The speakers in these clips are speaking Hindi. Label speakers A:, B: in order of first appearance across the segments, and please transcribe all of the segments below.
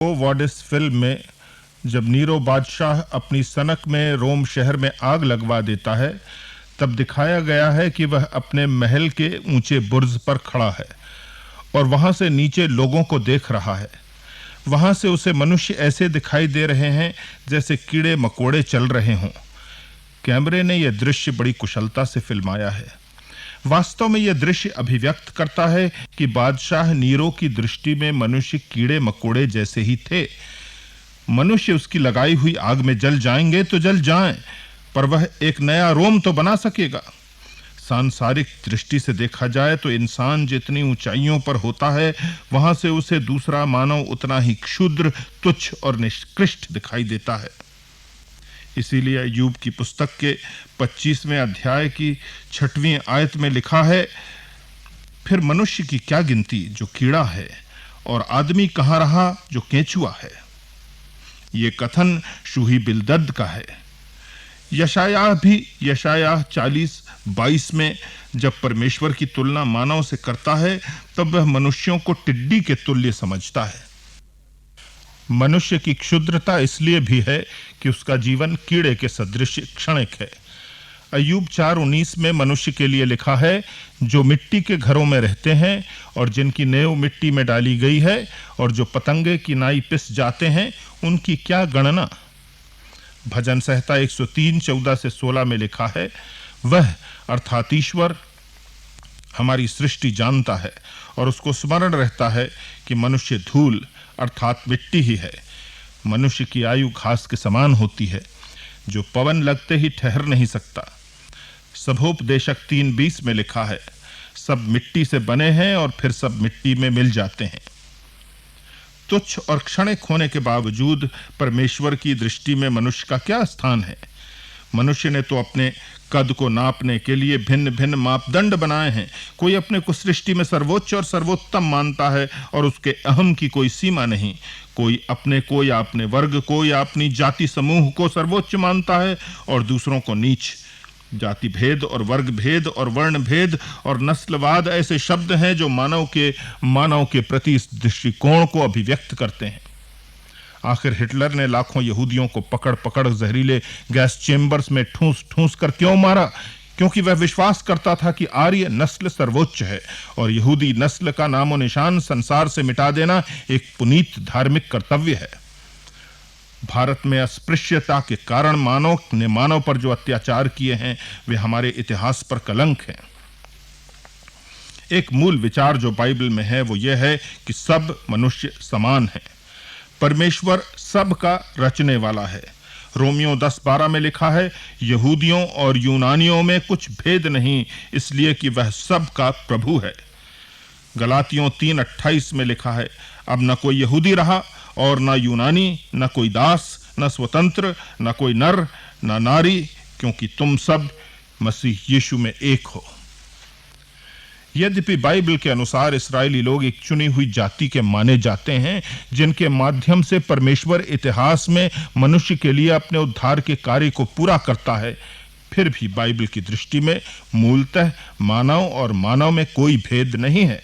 A: वो वॉडिस फिल्म में जब नीरो बादशाह अपनी सनक में रोम शहर में आग लगवा देता है, तब दिखाया गया है कि वह अपने महल के ऊंचे बुर्ज पर खड़ा है और वहां से नीचे लोगों को देख रहा है। वहां से उसे मनुष्य ऐसे दिखाई दे रहे हैं जैसे कीड़े मकोड़े चल रहे हों। कैमरे ने यह दृश्य बड़ी कुशलता से फिल्माया है। वास्तव में यह दृश्य अभिव्यक्त करता है कि बादशाह नीरो की दृष्टि में मनुष्य कीड़े मकोड़े जैसे ही थे। मनुष्य उसकी लगाई हुई आग में जल जाएंगे तो जल जाएं, पर वह एक नया रोम तो बना सकेगा। सांसारिक दृष्टि से देखा जाए तो इंसान जितनी ऊंचाइयों पर होता है, वहां से उसे दूसरा मानव उतना ही क्षुद्र, तुच्छ और निकृष्ट दिखाई देता है। इसीलिए अय्यूब की पुस्तक के 25वें अध्याय की 6वीं आयत में लिखा है, फिर मनुष्य की क्या गिनती जो कीड़ा है, और आदमी कहाँ रहा जो केंचुआ है। ये कथन शूही बिलदद का है। यशायाह 40:22 में जब परमेश्वर की तुलना मानव से करता है, तब वह मनुष्यों को टिड्डी के तुल्य समझता है। मनुष्य की क्षुद्रता इसलिए भी है कि उसका जीवन कीड़े के सदृश क्षणिक है। अय्यूब 4:19 में मनुष्य के लिए लिखा है, जो मिट्टी के घरों में रहते हैं और जिनकी नेव मिट्टी में डाली गई है और जो पतंगे की नाई पिस जाते हैं, उनकी क्या गणना। भजन संहिता 103:14-16 में लिखा है, वह अर्थात ईश्वर हमारी सृष्टि जानता है और उसको स्मरण रहता है कि मनुष्य धूल अर्थात मिट्टी ही है। मनुष्य की आयु घास के समान होती है, जो पवन लगते ही ठहर नहीं सकता। सभोपदेशक 3:20 में लिखा है, सब मिट्टी से बने हैं और फिर सब मिट्टी में मिल जाते हैं। तुच्छ और क्षणिक होने के बावजूद परमेश्वर की दृष्टि में मनुष्य का क्या स्थान है। मनुष्य ने तो अपने कद को नापने के लिए भिन्न भिन्न मापदंड बनाए हैं। कोई अपने को सृष्टि में सर्वोच्च और सर्वोत्तम मानता है और उसके अहम की कोई सीमा नहीं। कोई अपने को या अपने वर्ग को या अपनी जाति समूह को सर्वोच्च मानता है और दूसरों को नीच। जाति भेद और वर्ग भेद और वर्ण भेद और नस्लवाद ऐसे शब्द हैं जो मानव के प्रति इस दृष्टिकोण को अभिव्यक्त करते हैं। आखिर हिटलर ने लाखों यहूदियों को पकड़ जहरीले गैस चेंबर्स में ठूंस कर क्यों मारा? क्योंकि वह विश्वास करता था कि आर्य नस्ल सर्वोच्च है और यहूदी नस्ल का नामो निशान संसार से मिटा देना एक पुनीत धार्मिक कर्तव्य है। भारत में अस्पृश्यता के कारण मानव पर जो अत्याचार किए हैं, वे हमारे इतिहास पर कलंक हैं। एक मूल विचार जो बाइबल में है वो यह है कि सब मनुष्य समान हैं। परमेश्वर सब का रचने वाला है। रोमियो 10:12 में लिखा है, यहूदियों और यूनानियों में कुछ भेद नहीं, इसलिए कि वह सब का प्रभु है। गलातियों 3:28 में लिखा है, अब न कोई यहूदी रहा और न यूनानी, न कोई दास, न स्वतंत्र, न कोई नर, न नारी, क्योंकि तुम सब मसीह यीशु में एक हो। यद्यपि बाइबल के अनुसार इस्राएली लोग एक चुनी हुई जाति के माने जाते हैं, जिनके माध्यम से परमेश्वर इतिहास में मनुष्य के लिए अपने उद्धार के कार्य को पूरा करता है, फिर भी बाइबल की दृष्टि में मूलतः मानव और मानव में कोई भेद नहीं है।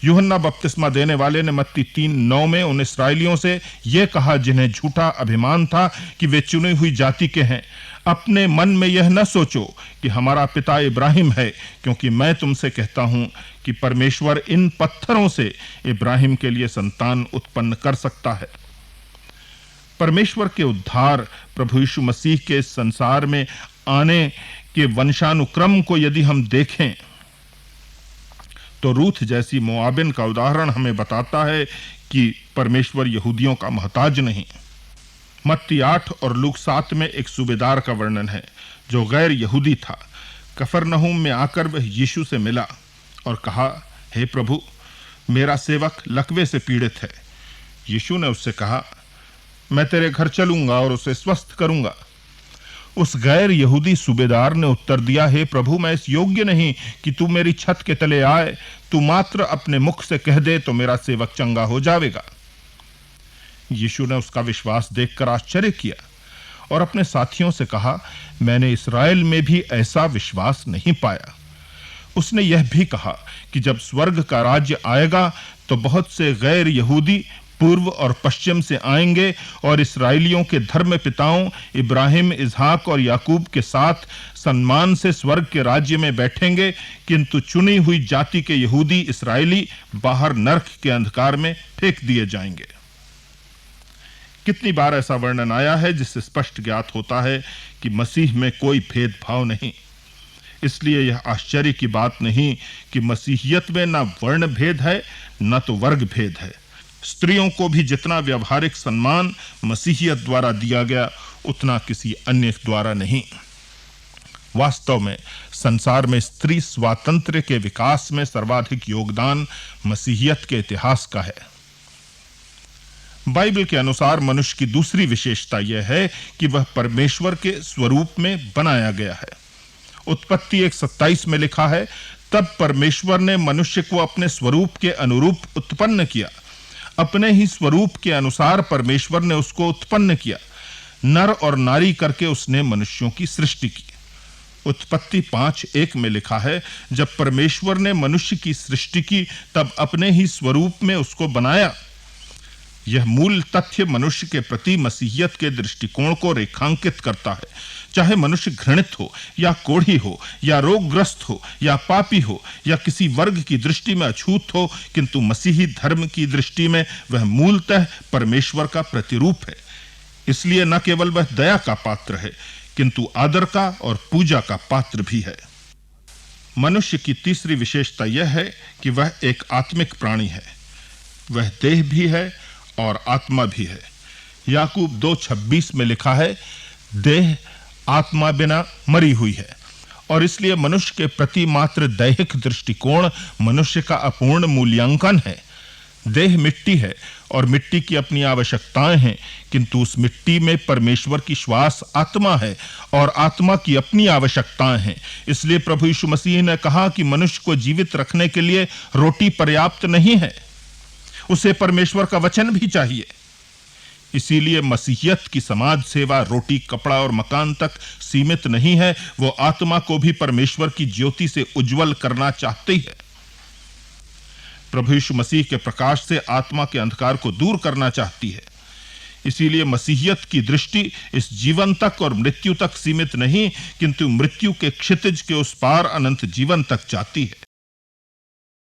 A: यूहन्ना बपतिस्मा देने वाले ने मत्ती 3:9 में उन इस्राएलियों से यह कहा जिन्हें झूठा अभिमान था कि वे चुनी हुई जाति के हैं, अपने मन में यह न सोचो कि हमारा पिता इब्राहिम है, क्योंकि मैं तुमसे कहता हूं कि परमेश्वर इन पत्थरों से इब्राहिम के लिए संतान उत्पन्न कर सकता है। परमेश्वर के उद्धार प्रभु यीशु मसीह के संसार में आने के वंशानुक्रम को यदि हम देखें तो रूथ जैसी मोआबिन का उदाहरण हमें बताता है कि परमेश्वर यहूदियों का मोहताज नहीं। मत्ती 8 और लूक 7 में एक सूबेदार का वर्णन है जो गैर यहूदी था। कफरनहूम में आकर वह यीशु से मिला और कहा, हे प्रभु, मेरा सेवक लकवे से पीड़ित है। यीशु ने उससे कहा, मैं तेरे घर चलूंगा और उसे स्वस्थ करूंगा। उस गैर यहूदी सूबेदार ने उत्तर दिया, हे प्रभु, मैं इस योग्य नहीं कि तू मेरी छत के तले आए। तू मात्र अपने मुख से कह दे तो मेरा सेवक चंगा हो जाएगा। यीशु ने उसका विश्वास देखकर आश्चर्य किया और अपने साथियों से कहा, मैंने इस्राएल में भी ऐसा विश्वास नहीं पाया। उसने यह भी कहा कि जब स्वर्ग का राज्य आएगा तो बहुत से गैर यहूदी पूर्व और पश्चिम से आएंगे और इस्राएलियों के धर्म पिताओं इब्राहिम, इसहाक और याकूब के साथ सम्मान से स्वर्ग के राज्य में बैठेंगे, किंतु चुनी हुई जाति के यहूदी इस्राएली बाहर नरक के अंधकार में फेंक दिए जाएंगे। कितनी बार ऐसा वर्णन आया है जिससे स्पष्ट ज्ञात होता है कि मसीह में कोई भेदभाव नहीं। इसलिए यह आश्चर्य की बात नहीं कि मसीहियत में ना वर्ण भेद है न तो वर्ग भेद है। स्त्रियों को भी जितना व्यवहारिक सम्मान मसीहियत द्वारा दिया गया उतना किसी अन्य द्वारा नहीं। वास्तव में संसार में स्त्री स्वातंत्र्य के विकास में सर्वाधिक योगदान मसीहियत के इतिहास का है। बाइबल के अनुसार मनुष्य की दूसरी विशेषता यह है कि वह परमेश्वर के स्वरूप में बनाया गया है। उत्पत्ति 1:27 में लिखा है, तब परमेश्वर ने मनुष्य को अपने स्वरूप के अनुरूप उत्पन्न किया, अपने ही स्वरूप के अनुसार परमेश्वर ने उसको उत्पन्न किया, नर और नारी करके उसने मनुष्यों की सृष्टि की। उत्पत्ति 5:1 में लिखा है, जब परमेश्वर ने मनुष्य की सृष्टि की तब अपने ही स्वरूप में उसको बनाया। यह मूल तथ्य मनुष्य के प्रति मसीहियत के दृष्टिकोण को रेखांकित करता है। चाहे मनुष्य घृणित हो या कोढ़ी हो या रोगग्रस्त हो या पापी हो या किसी वर्ग की दृष्टि में अछूत हो, किंतु मसीही धर्म की दृष्टि में वह मूलतः परमेश्वर का प्रतिरूप है। इसलिए न केवल वह दया का पात्र है, किंतु आदर का और पूजा का पात्र भी है। मनुष्य की तीसरी विशेषता यह है कि वह एक आत्मिक प्राणी है। वह देह भी है और आत्मा भी है। याकूब 2:26 में लिखा है, देह आत्मा बिना मरी हुई है। और इसलिए मनुष्य के प्रति मात्र दैहिक दृष्टिकोण मनुष्य का अपूर्ण मूल्यांकन है। देह मिट्टी है और मिट्टी की अपनी आवश्यकताएं हैं, किंतु उस मिट्टी में परमेश्वर की श्वास आत्मा है और आत्मा की अपनी आवश्यकताएं हैं। इसलिए प्रभु यीशु मसीह ने कहा कि मनुष्य को जीवित रखने के लिए रोटी पर्याप्त नहीं है, उसे परमेश्वर का वचन भी चाहिए। इसीलिए मसीहियत की समाज सेवा रोटी, कपड़ा और मकान तक सीमित नहीं है, वो आत्मा को भी परमेश्वर की ज्योति से उज्जवल करना चाहती है। प्रभु यीशु मसीह के प्रकाश से आत्मा के अंधकार को दूर करना चाहती है। इसीलिए मसीहियत की दृष्टि इस जीवन तक और मृत्यु तक सीमित नहीं, किंतु मृत्यु के क्षितिज के उस पार अनंत जीवन तक जाती है।